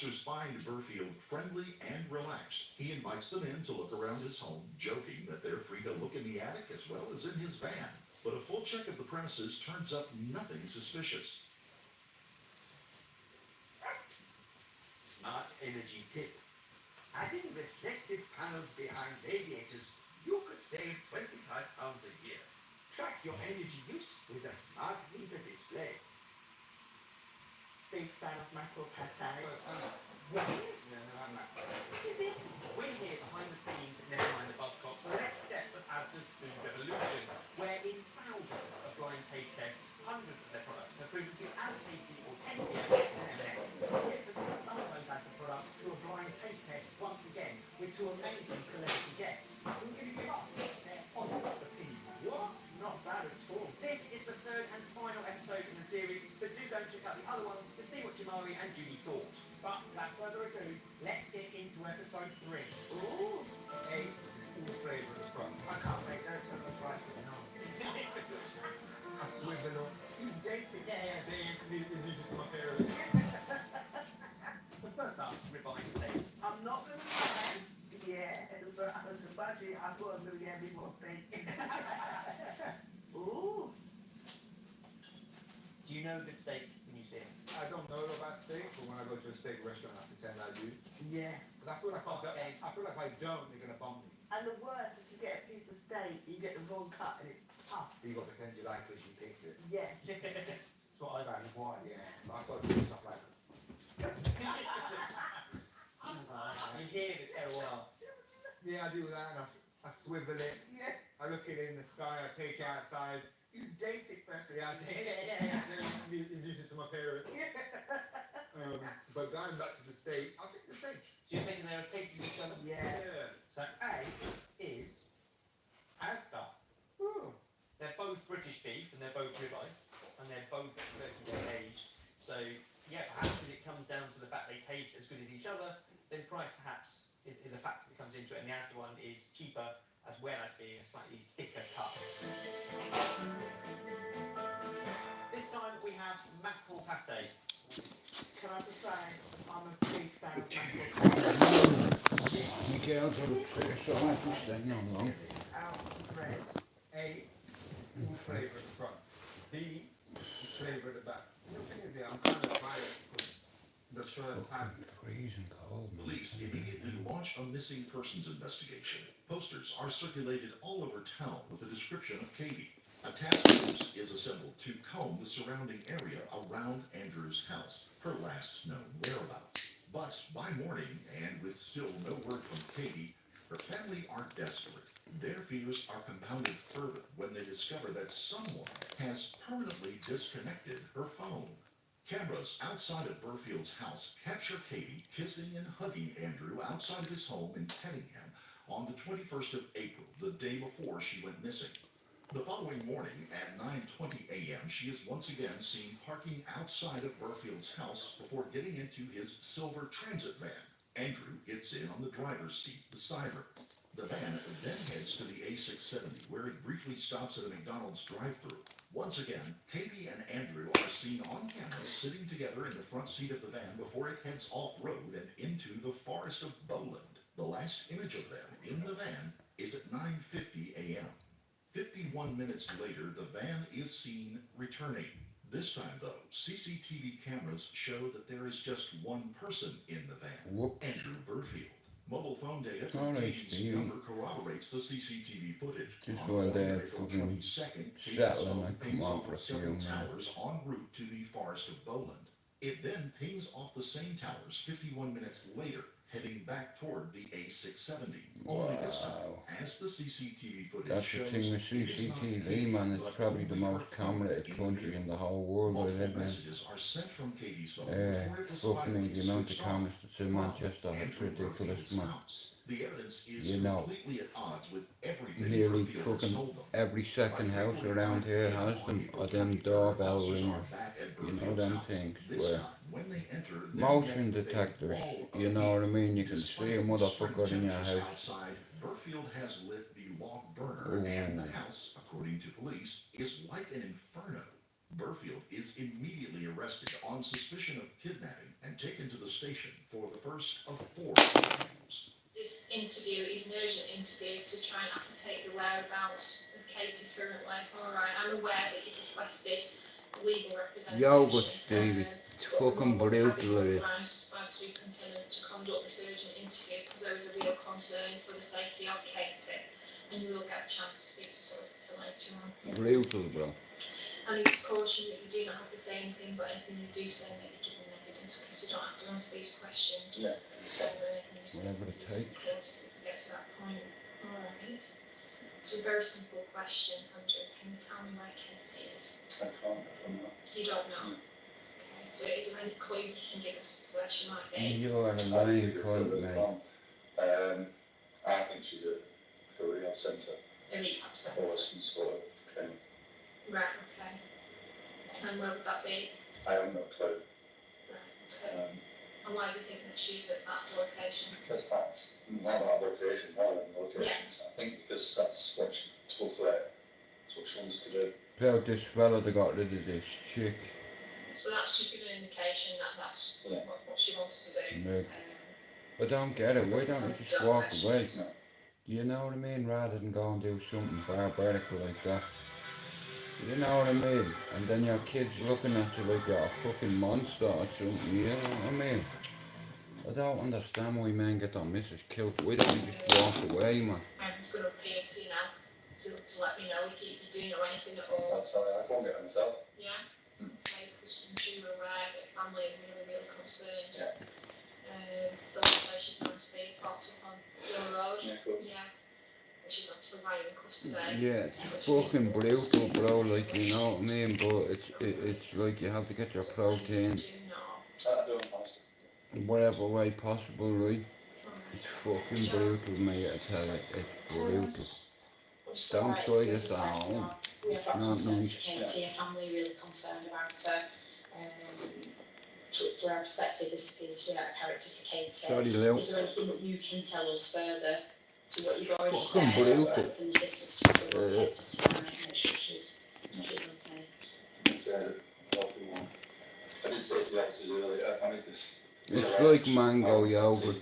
Officers find Burfield friendly and relaxed. He invites them in to look around his home, joking that they're free to look in the attic as well as in his van. But a full check of the premises turns up nothing suspicious. Smart energy tip. Adding reflective panels behind radiators, you could save £25 a year. Track your energy use with a smart meter display. Big fan of mackerel pate. What? No, I'm not. We're here behind the scenes, never mind the buzzcocks, the next step of Asda's food revolution, where in thousands of blind taste tests, hundreds of their products have proven to be as tasty or tastier than M&S. Yet between some of those Asda products to a blind taste test once again with two amazing celebrity guests who can give us their honest opinions. What? Not bad at all. This is the third and final episode in the series, but do go and check out the other ones to see what Jamari and Judy thought. But without further ado, let's get into episode 3. Ooh. A full flavour at the front. I can't make no time for price now. I swivel up. You dating? Yeah, they lose it to my parents. So first up, ribeye steak. I'm not going to lie. Yeah, but on the budget, I thought I was going to get a bit more steak. Ooh. Do you know good steak when you see it? I don't know about steak, but when I go to a steak restaurant, I pretend I do. Yeah. Because I feel like if I don't, they're gonna bomb me. And the worst is to get a piece of steak, you get the wrong cut and it's tough. You got to pretend you like it, you picked it. Yeah. That's what I like. Why? Yeah. But I start doing stuff like that. You hear the terroir. Yeah, I do that, and I swivel it. Yeah. I look it in the sky. I take it outside. You date it first. Yeah, I take it. Then introduce it to my parents. But going back to the steak, I think the same. So you're thinking they're as tasty as each other? Yeah. So A is Asda. Ooh. They're both British beef and they're both ribeye and they're both 30 aged. So yeah, perhaps if it comes down to the fact they taste as good as each other, then price perhaps is a factor that comes into it. And the Asda one is cheaper as well as being a slightly thicker cut. This time we have mackerel pate. Can I just say, I'm a big fan of mackerel pate. Mikael tar upp sig så han får stänga någon gång. Out of bread. A, full flavour at the front. B, flavour at the back. So the thing is, yeah, I'm kind of biased because the first time. Freezing cold, man. Police immediately launch a missing persons investigation. Posters are circulated all over town with a description of Katie. A task force is assembled to comb the surrounding area around Andrew's house, her last known whereabouts. But by morning, and with still no word from Katie, her family are desperate. Their fears are compounded further when they discover that someone has permanently disconnected her phone. Cameras outside of Burfield's house capture Katie kissing and hugging Andrew outside of his home in Pettingham on the 21st of April, the day before she went missing. The following morning at 9:20 a.m., she is once again seen parking outside of Burfield's house before getting into his silver transit van. Andrew gets in on the driver's seat beside her. The van then heads to the A670, where it briefly stops at a McDonald's drive-thru. Once again, Katie and Andrew are seen on camera sitting together in the front seat of the van before it heads off-road and into the forest of Bowland. The last image of them in the van is at 9:50 a.m. 51 minutes later, the van is seen returning. This time, though, CCTV cameras show that there is just one person in the van, Whoops. Andrew Burfield. Mobile phone data Oh, from nice, Katie's Stevie. number corroborates the CCTV footage. Just On while they're April fucking 22nd, Katie's settling, phone I come pings on off for a of several few towers en route to the forest of Bowland. It then pings off the same towers 51 minutes later, heading back toward the A670. Only this time, Wow. as the CCTV footage That's the shows, thing with it is not CCTV, Katie, man. It's but probably the only most her phone camerated in country view. in the whole world. I Multiple live in. messages are sent from Katie's phone before it was Fuck me, finally the amount of switched cameras off that's in from Manchester, it's Andrew ridiculous, Burfield's man. house. The evidence is You know, completely at odds with everything nearly Burfield has fucking told them. every second house around here has them, or them doorbell ringers. You know them things where motion detectors, you know what I mean? You can see a motherfucker in your house. Outside, Burfield has lit the log burner, and the house, according to police, is like an inferno. Burfield is immediately arrested on suspicion of kidnapping and taken to the station for the first of 4 interviews. This interview is an urgent interview to try and ascertain the whereabouts of Katie currently. Alright, I'm aware that you've requested legal representation. Yo, but Stevie, it's but fucking we're brutal, having it is. authorised by the superintendent to conduct this urgent interview because there is a real concern for the safety of Katie, and you will get a chance to speak to a solicitor later on. Brutal, bro. I need to caution that you do not have to say anything, but anything you do say may be given evidence, okay, so you don't have to answer these questions. Yeah. Or anything you say. Whatever it takes. If we get to that point. Alright. So a very simple question, Andrew. Can you tell me where Katie is? I can't. You don't know? Okay. So is there any clue you can give us as to where she might be? You are a lying cunt, mate. I think she's at a rehab centre A rehab or centre? some sort of clinic. Right, okay. And where would that be? I have no clue. Right, okay. And why do you think that she's at that location? Because that's not that location, one of the locations. I think because that's what she told her. That's what she wants to do. About this fella that got rid of this chick. So that's just given an indication that that's Yeah. what she wanted to do. Right. I don't get it. Why don't you just walk away? You know what I mean? Rather than go and do something barbaric like that. You know what I mean? And then your kid's looking at you like you're a fucking monster or something. You know what I mean? I don't understand why men get their missus killed. Why don't you just walk away, man? I'm going to appear to you now to let me know if you do know anything at all. That's all right. I can't get it myself. Yeah? Okay, because I'm sure you're aware that family are really, really concerned. Yeah. The place she's going to be is parked up on your road. Yeah, cool. Yeah. Which is obviously why you're in custody. Yeah, it's fucking brutal, bro. Like, you know what I mean? But it's like you have to get your protein Do know. I don't honestly. in whatever way possible, right? Alright. It's fucking brutal, mate. I tell you, it's brutal. Obviously, Don't like, try as this I at said, you home. know, we have got It's not concerns for nice. Katie, a family really concerned about her. For our perspective, this appears to be out of character for Katie. Sorry, Lil. Is there anything that you can tell us further to what you've already Fucking said? brutal. That can assist us to locate her tonight, make sure she's okay. It's what we want. I did say to the officers earlier, I need this. It's like mango yogurt.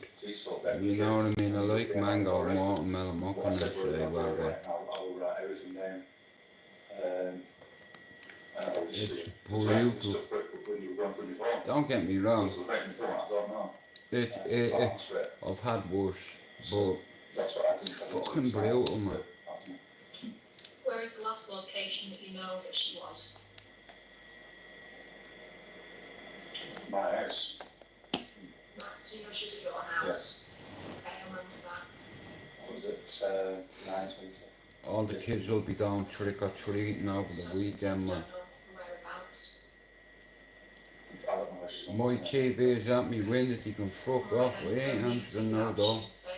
You know what I mean? I like mango and watermelon. What can I say about that? I'll write everything down. It's brutal. Don't get me wrong. I've had worse, but fucking brutal, man. Where is the last location that you know that she was? My house. Right, so you know she was at your house? Okay, and when was that? Was it 9:20? All the kids will be going trick or treating over the weekend, man. Whereabouts? I don't know where she's My TV is at me window, you can fuck off, I ain't answering no door. If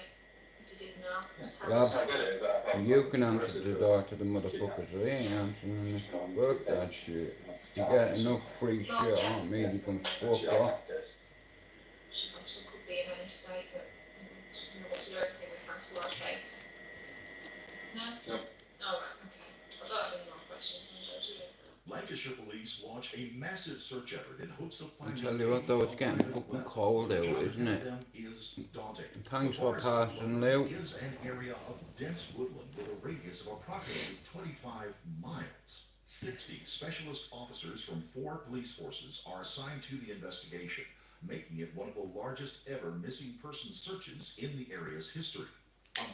you didn't know, just tell Rob, us. I get it, but I you can answer the door to the motherfuckers, I ain't answering it. Fuck that shit. You get enough free shit on me, you can fuck off. She obviously could be in any state that we'll do everything we can to locate. No? No. Alright, okay. I don't have any more questions, I'm judging you. Lancashire police launch a massive search effort in hopes of I finding tell you what though, it's getting fucking cold out, isn't it? them is daunting. Thanks for The forest passing, Lou. is an area of dense woodland with a radius of approximately 25 miles. 60 specialist officers from 4 police forces are assigned to the investigation, making it one of the largest ever missing person searches in the area's history.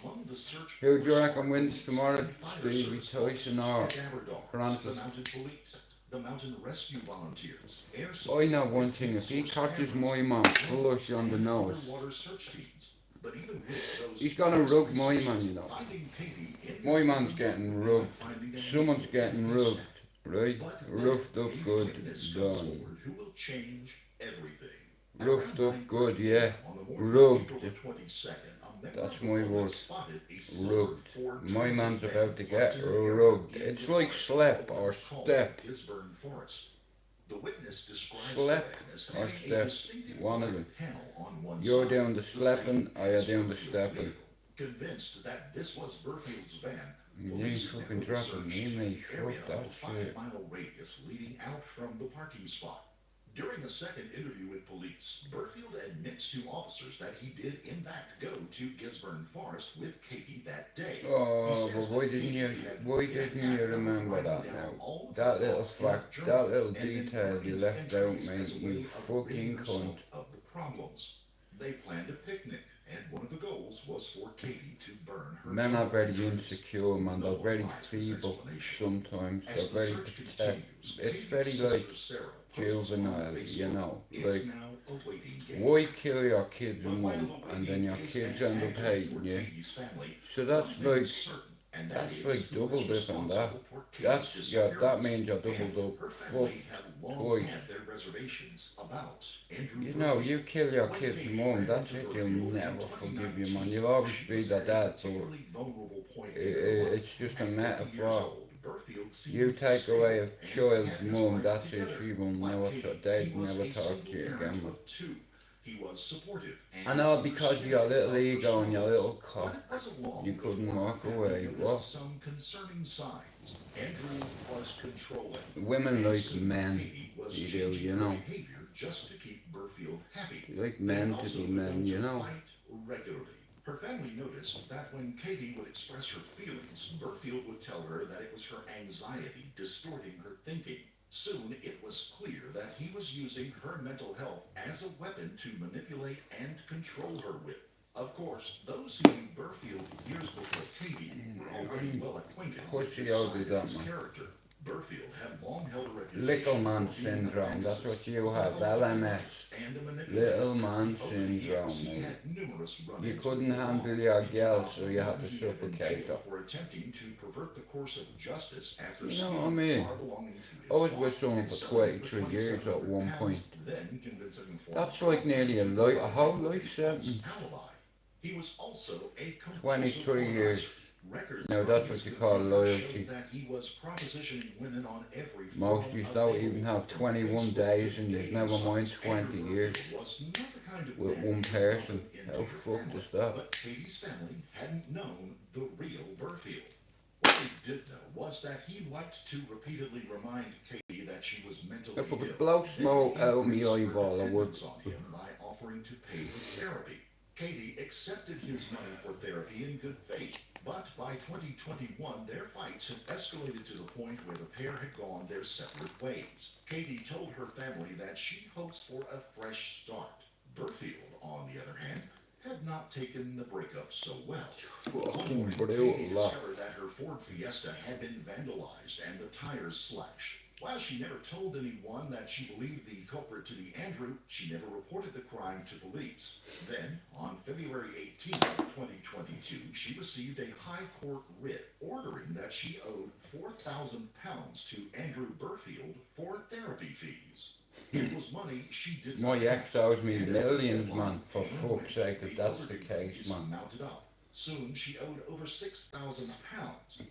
Among the search Who do you force reckon are wins police tomorrow, and fire Stevie service Tyson or officers, cadaver dogs, Francis? the mounted police, the mountain rescue volunteers, air I support, know one thing, if he catches my man flush on the nose, underwater search teams. But even with those he's gonna rug my man, you know. finding Katie in My this man's field getting would be rubbed. like finding a Someone's needle getting in a rubbed, haystack. right? But Roughed then up a good, witness comes done. forward who will change everything. Roughed Around up good, 9:30 yeah. on the morning of Rubbed. April the 22nd, a member That's of the my public word. spotted a silver Rubbed. Ford My Transit man's van about to get parked in an area rubbed. in It's the like forest slap of or what is called step. Gisborne Forest. The witness describes Slap the van as or having a step, distinctive one of black them. panel on one You're side, doing the slapping, same or you're as doing the Burfield's stepping. vehicle. Convinced that this was Burfield's van, You ain't Police fucking never dropping me, searched mate. the area Fuck of that a shit. 5-mile radius leading out from the parking spot. During a second interview with police, Burfield admits to officers that he did in fact go to Gisborne Forest with Katie that day. Oh, but why didn't you remember that now? That little fact, that little detail you left out, mate, you fucking cunt. Of the problems. They planned a picnic, and one of the goals was for Katie to burn her. Men are very children. insecure, man. They're very feeble sometimes. They're very protective. It's very like juvenile, you know. Like, why kill your kid's mum and then your kids end up hating you? So that's like double dipping that. That means you're double up fucked twice. You know, you kill your kid's mum, that's it, you'll never forgive you, man. You'll always be the dad, but it's just a metaphor. You take away a child's mum, that's it, she will never talk to you again, man. And all because of your little ego and your little cock, you couldn't walk away. What? Women like men, you do, you know. You like men to be men, you know. Her family noticed that when Katie would express her feelings, Burfield would tell her that it was her anxiety distorting her thinking. Soon it was clear that he was using her mental health as a weapon to manipulate and control her with. Of course, those who knew Burfield years before Katie were already well acquainted with his side of his character. Burfield had long held a reputation. Little man syndrome, that's what you have, LMS. Little man syndrome, mate. You couldn't handle your girl, so you had to suffocate her. You know what I mean? I was with someone for 23 years at one point. That's like nearly a whole life sentence. 23 years. Now that's what you call loyalty. Most you don't even have 21 days and you've never mind 20 years with one person. How fucked is that? But Katie's family hadn't known the real Burfield. What they did know was that he liked to repeatedly remind Katie that she was mentally ill. If I could blow smoke out of my eyeball, I would. On him by offering to pay for therapy. Katie accepted his money for therapy in good faith. But by 2021, their fights had escalated to the point where the pair had gone their separate ways. Katie told her family that she hopes for a fresh start. Burfield, on the other hand, had not taken the breakup so well. Fucking Katie brutal. discovered that her Ford Fiesta had been vandalized and the tires slashed. While she never told anyone that she believed the culprit to be Andrew, she never reported the crime to police. Then, on February 18, 2022, she received a high court writ ordering that she owed £4,000 to Andrew Burfield for therapy fees. It was money she did not My ex owes me have. millions, man, for fuck's sake, if that's the case, man. Mounted up. Soon she owed over £6,000.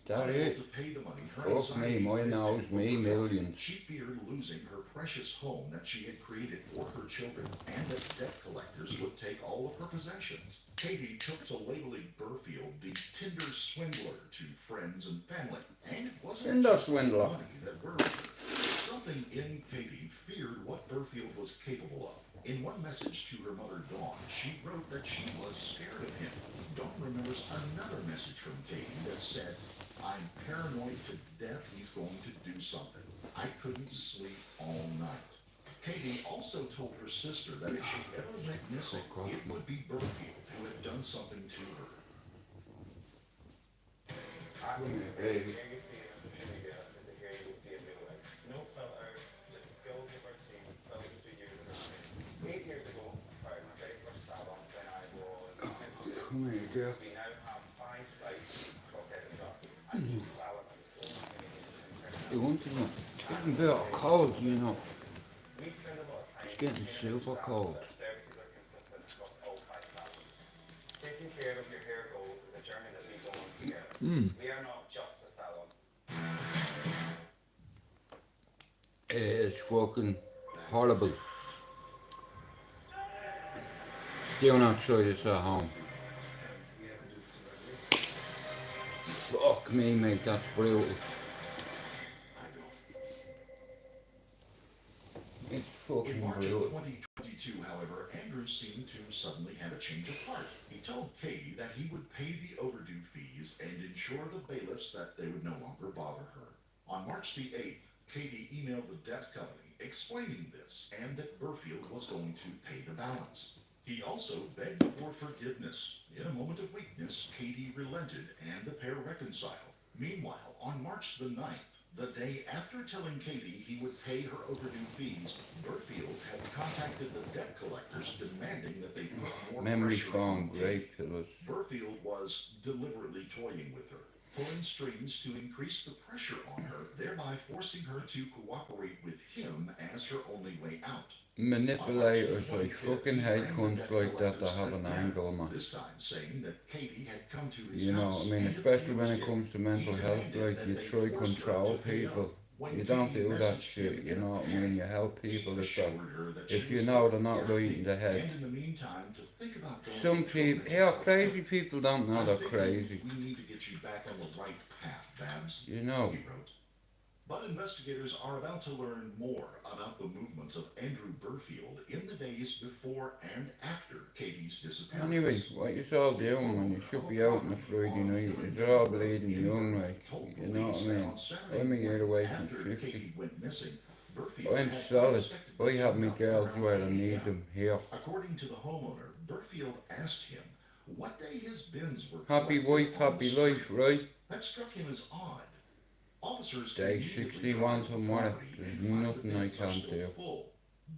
That it? To pay the money, Fuck me, mine owes me millions. She feared losing her precious home that she had created for her children, and that debt collectors would take all of her possessions. Katie took to labeling Burfield the Tinder swindler to friends and family, and it wasn't Tinder just the swindler. money that worried her. Something in Katie feared what Burfield was capable of. In one message to her mother, Dawn, she wrote that she was scared of him. Dawn remembers another message from Katie that said, "I'm paranoid to death he's going to do something. I couldn't sleep all night." Katie also told her sister that if she ever went missing, it would be Burfield who had done something to her. Come here, baby. Come here, girl. We now have 5 sites across Edinburgh. You want to know? It's getting a bit cold, you know. It's getting super cold. Services are consistent across all 5 salons. Taking care of your hair goals is a journey that we go on together. We are not just a salon. It is fucking horrible. Do not try this at home. Fuck me, mate, that's brutal. It's fucking In March of brutal. 2022, however, Andrew seemed to suddenly have a change of heart. He told Katie that he would pay the overdue fees and ensure the bailiffs that they would no longer bother her. On March the 8th, Katie emailed the debt company explaining this and that Burfield was going to pay the balance. He also begged for forgiveness. In a moment of weakness, Katie relented and the pair reconciled. Meanwhile, on March the 9th, the day after telling Katie he would pay her overdue fees, Burfield had contacted the debt collectors demanding that they put more Memory pressure foam, on Katie. great pillows. Burfield was deliberately toying with her, pulling strings to increase the pressure on her, thereby forcing her to cooperate with him as her only way out. Manipulators, I fucking hate cunts like that have an angle, man. This time saying that Katie had come to his You know, house I mean, and especially when it abused comes to him. mental He health, demanded like, that you they try force her control to pay people. up. When You don't Katie do that messaged shit, him you in a know what I mean? You help people he if that, assured her that she if you was know good, they're not right in the and head. in the meantime to think about going Some to a people, mental yeah, health crazy clinic. people don't know I'm they're thinking crazy. we need to get you back on the right path, Babs, You know. he wrote. But investigators are about to learn more about the movements of Andrew Burfield in the days before and after Katie's disappearance. Anyway, what you all doing, man? You should be out on a Friday night. You're all bleeding young, like, you know what I mean? I'm a year away from 50. I'm solid. I have my girls where I need them, here. According to the homeowner, Burfield asked him what day his bins were Happy wife, happy life, right? That struck him as odd. Officers Day 61 tomorrow. There's nothing I can't do.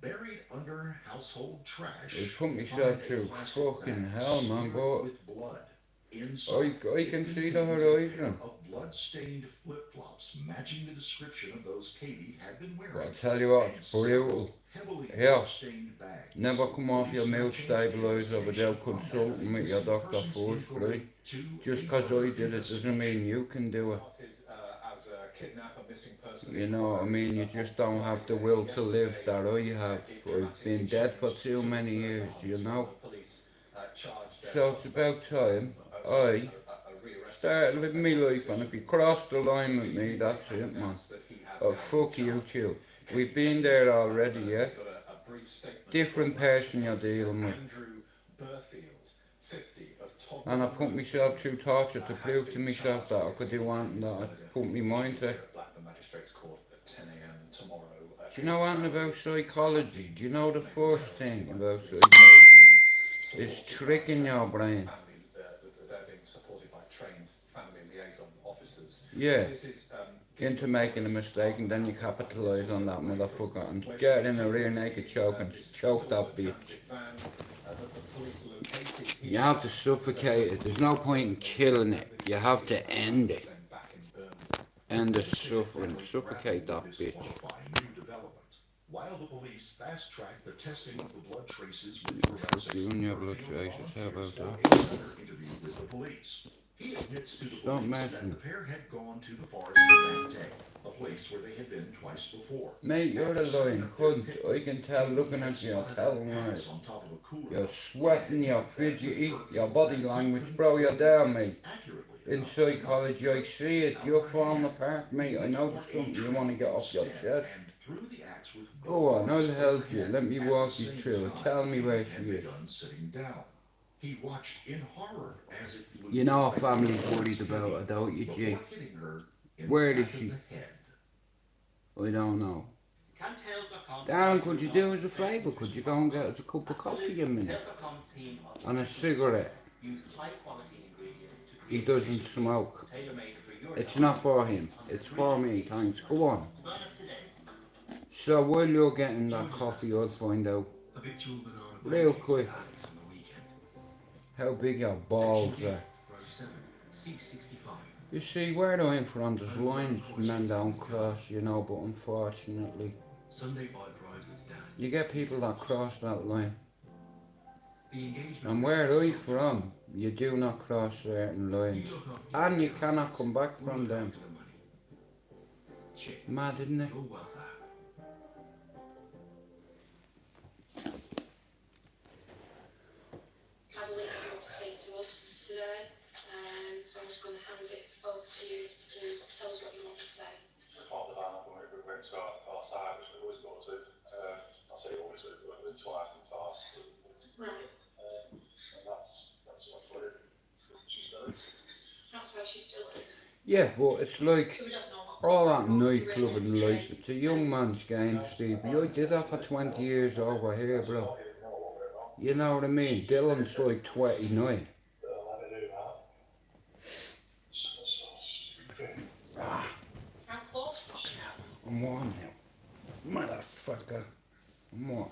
Buried under household trash. I put myself through fucking hell, man, but with blood. I can see the horizon. Of blood-stained flip-flops matching the description of those Katie had been wearing. But I tell you what, it's brutal. Here, never come off your milk stabiliser without consulting with your doctor first, right? Just cause I did it doesn't mean you can do it. You know what I mean? You just don't have the will to live that I have. I've been dead for too many years, you know? So it's about time I started living my life, and if you cross the line with me, that's it, man. Oh, fuck you too. We've been there already, yeah? Different person you're dealing with. And I put myself through torture to prove to myself that I could do anything that I put my mind to. Do you know anything about psychology? Do you know the first thing about psychology is tricking your brain? Yeah, into making a mistake, and then you capitalise on that motherfucker and get in a rear naked choke and choke that bitch. You have to suffocate it. There's no point in killing it. You have to end it. End the suffering. Suffocate that bitch. While the police fast-tracked the testing of the blood traces with forensics, Doing your blood traces, how about that? another interview with the police. He admits to the Stop police messing. that the pair had gone to the forest that day, a place where they had been twice before. Mate, you're a lying cunt. I can tell looking at you, I'm telling lies. You're sweating, you're fidgety, your body language, bro, you're there, mate. In psychology, I see it. You're falling apart, mate. I know there's something you want to get off your chest. Go on, I'll help you. Let me walk you through it. Tell me where she is. He watched in horror as it flew. You know our family's worried about her, don't you, G? Where is she? I don't know. Darling, could you do us a favour? Could you go and get us a cup of coffee in a minute? And a cigarette. He doesn't smoke. It's not for him. It's for me, thanks. Go on. So while you're getting that coffee, I'll find out real quick how big your balls are. You see, where I'm from, there's lines men don't cross, you know, but unfortunately, you get people that cross that line. And where I'm from, you do not cross certain lines. And you cannot come back from them. Mad, isn't it? I believe you want to speak to us, so today. So I'm just going to hand it over to you to tell us what you want to say. We popped the van up and we went to our site, which we always go to. I say always, until I can start. Right. And that's what it is. She's done it. That's where she still is. Yeah, but it's like So we don't know what. all that nightclub and like, it's a young man's game, Stevie. I did that for 20 years over here, bro. You know what I mean? Dylan's like 29. How close? I'm warm now. Motherfucker. I'm warm.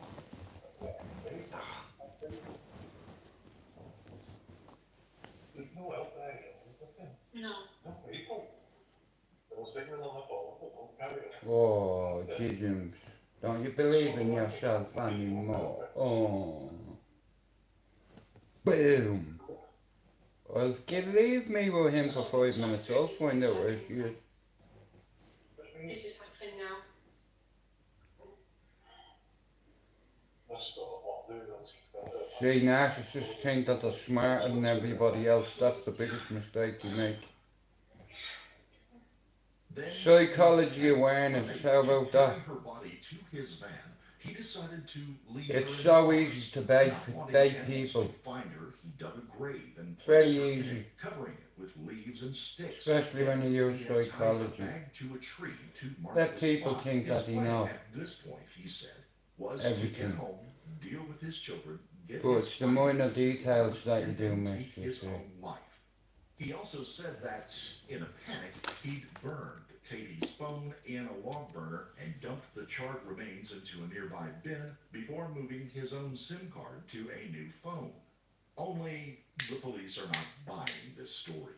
There's no help there, No. no people. No signal on the phone, no carrier. Oh, Gideons. Don't you believe in yourself anymore? Oh. Boom. Well, leave me with him for 5 minutes. I'll find out where she is. This is happening now. That's not what I'm doing. See, narcissists think that they're smarter than everybody else. That's the biggest mistake you make. Psychology awareness, how about that? Her body to his van, he decided to leave It's her so in the easy forest. to Not bait wanting people. to find her, he dug a grave and Very placed her in easy. it, covering it with leaves and sticks. Especially when you use He had tied psychology. a bag to a tree to mark Let the people spot. think His that he plan knows at this point, he said, was everything. to get home, deal with his children, get But his it's the minor finances, details that you and do then miss, take you his see. own life. He also said that, in a panic, he'd burned Katie's phone in a log burner and dumped the charred remains into a nearby bin before moving his own SIM card to a new phone. Only the police are not buying this story.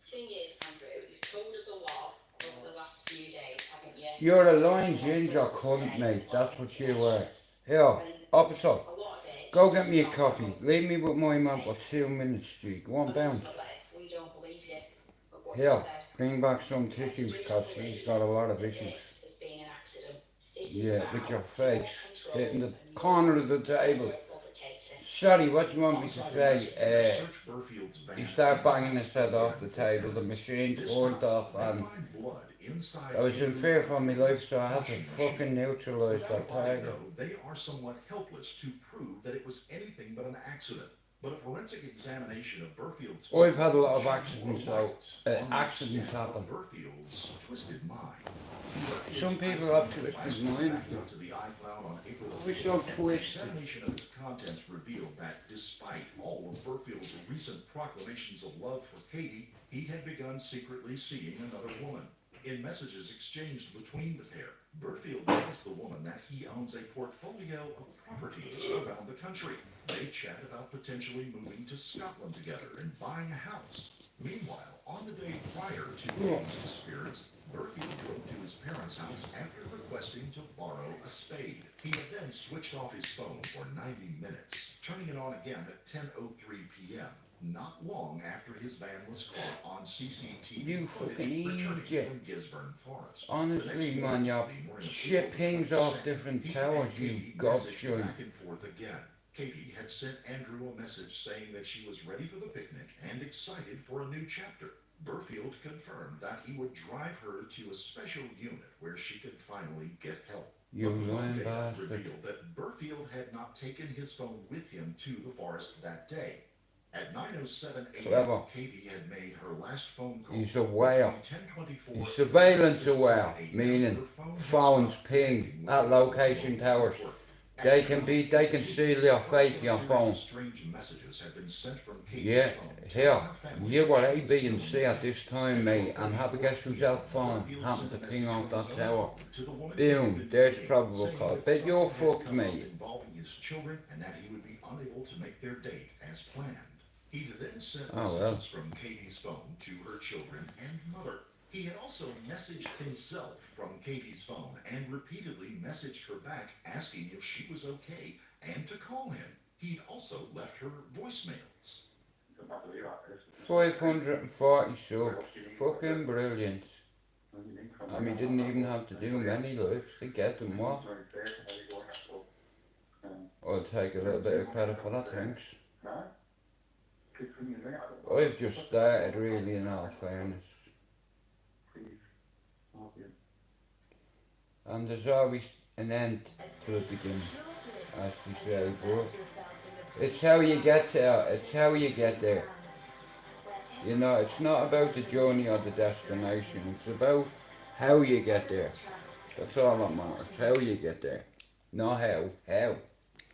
Thing is, Andrew, you've told us a lot over the last few days, haven't you? You're a lying ginger cunt, mate. That's what you are. Here, officer, A lot of it go is get just me a not coffee. Leave me with my man for 2 minutes, G. Go on, And bounce. ultimately, we don't believe you of what Here, you said. bring back some tissues, We don't cause she's believe got a lot of that issues. This has been an accident. This is Yeah, about with your your face control hitting the and your corner of the control table. over Katie. Sorry, what do you want me to Alongside say? investigators searched Burfield's van He started and banging his asked head for off the evidence. table, the machine This turned time, off, they and find blood inside I was in Andrew fear for my life, Burfield's so I had to washing machine. fucking neutralise Without that a body, target. though, they are somewhat helpless to prove that it was anything but an accident. But a forensic examination of Burfield's I've had a lot of shone accidents, more so light on the accidents extent of happen. Burfield's twisted mind. He left his Some people iPhone have twisted device minds, back into the iCloud on April We're 5th, so and an twisted. examination of its contents revealed that despite all of Burfield's recent proclamations of love for Katie, he had begun secretly seeing another woman. In messages exchanged between the pair, Burfield tells the woman that he owns a portfolio of properties around the country. They chat about potentially moving to Scotland together and buying a house. Meanwhile, on the day prior to Katie's disappearance, Burfield drove to his parents' house after requesting to borrow a spade. He had then switched off his phone for 90 minutes, turning it on again at 10:03 p.m. Not long after his van was caught on CCTV You footage fucking returning idiot. from Gisborne Forest. Honestly, The next man, morning, your the morning of shit April pings 22nd, off different he towers, and you Katie messaged gobshite. back and forth again. Katie had sent Andrew a message saying that she was ready for the picnic and excited for a new chapter. Burfield confirmed that he would drive her to a special unit where she could finally get help. You But the phone lying data bastard. revealed that Burfield had not taken his phone with him to the forest that day. At 9:07 Clever. a.m., Katie had made her last phone call. He's aware. Between 10:24 He's surveillance and aware, 10:58 meaning her phone had phones stopped ping connecting with at the location mobile towers. network. They can steal your fake, your phone. Strange messages had been sent from Katie's Yeah, phone to here, her family. you were A, B and C at this time, mate, and have a guess whose cell phone happened to ping off that tower. Boom, there's probable cause. Bet you're fucked, mate. Involving his children and that he would be unable to make their date as planned. He then sent Oh, well. messages from Katie's phone to her children and mother. He had also messaged himself from Katie's phone and repeatedly messaged her back asking if she was okay and to call him. He'd also left her voicemails. 540 subs. Fucking brilliant. I mean, didn't even have to do many lives to get them, what? I'll take a little bit of credit for that, thanks. I've just started really, in all fairness. And there's always an end to the beginning, as we say, but it's how you get there, it's how you get there. You know, it's not about the journey or the destination, it's about how you get there. That's all that matters, how you get there. Not how.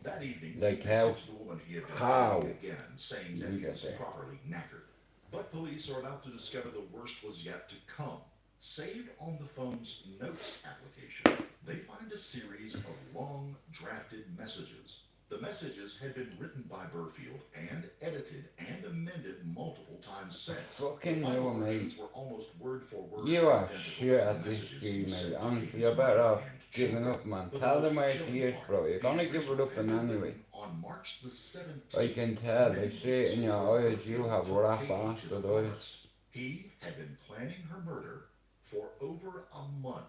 That evening, Like he how? messaged the woman he had been How? dating again, saying that You he get was there. properly knackered. But police are about to discover the worst was yet to come. Saved on the phone's notes application, they find a series of long, drafted messages. The messages had been written by Burfield and edited and amended multiple times since. Fucking The hell, final mate. versions were almost word for word You are identical shit to the at this messages game, he mate. sent to Honestly, Katie's you're better mother off and giving children. up, man. But Tell the them most where she chilling is, part, bro. You're the gonna give her original up had in been anyway. written on March the 17th. I can tell, I see it in your eyes, you have rough bastard eyes. He had been planning her murder for over a month.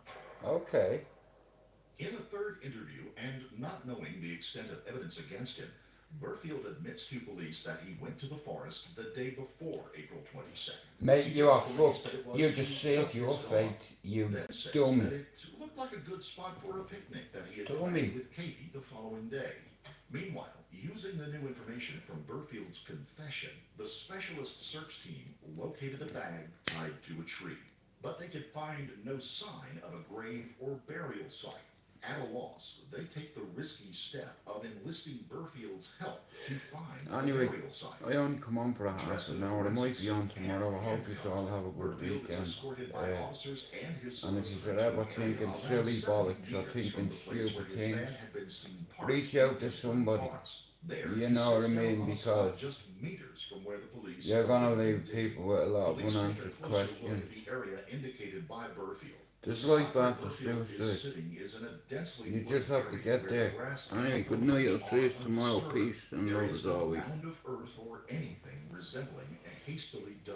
Okay. In a third interview, and not knowing the extent of evidence against him, Burfield admits to police that he went to the forest the day before April 22nd. Mate, He you are tells police fucked. that it was You to just sealed cut your his dog, fate, you then says dummy. that it looked like a good spot for a picnic that he had Dummy. planned with Katie the following day. Meanwhile, using the new information from Burfield's confession, the specialist search team located a bag tied to a tree. But they could find no sign of a grave or burial site. At a loss, they take the risky step of enlisting Burfield's help to find Anyway, a burial site. I only come on for a half an hour. I might be on tomorrow. I hope you all have a good Burfield is weekend. escorted by officers and his And if solicitor you're to ever an area thinking around silly 70 bollocks or meters thinking from the place stupid where his van things, had been seen parked reach out in to the somebody. forest. There, You he know what I sits down mean, on a spot because just meters from where the police you're gonna found him leave dead. people with a lot of Police take a unanswered closer look at questions. the area indicated by Burfield. There's The spot life where after Burfield is suicide. sitting is in a densely You wooded just have to area get where there. the grass and Anyway, good underbrush night. I'll see you are tomorrow. undisturbed. Peace and There love is as no always. mound of earth or anything resembling a hastily dug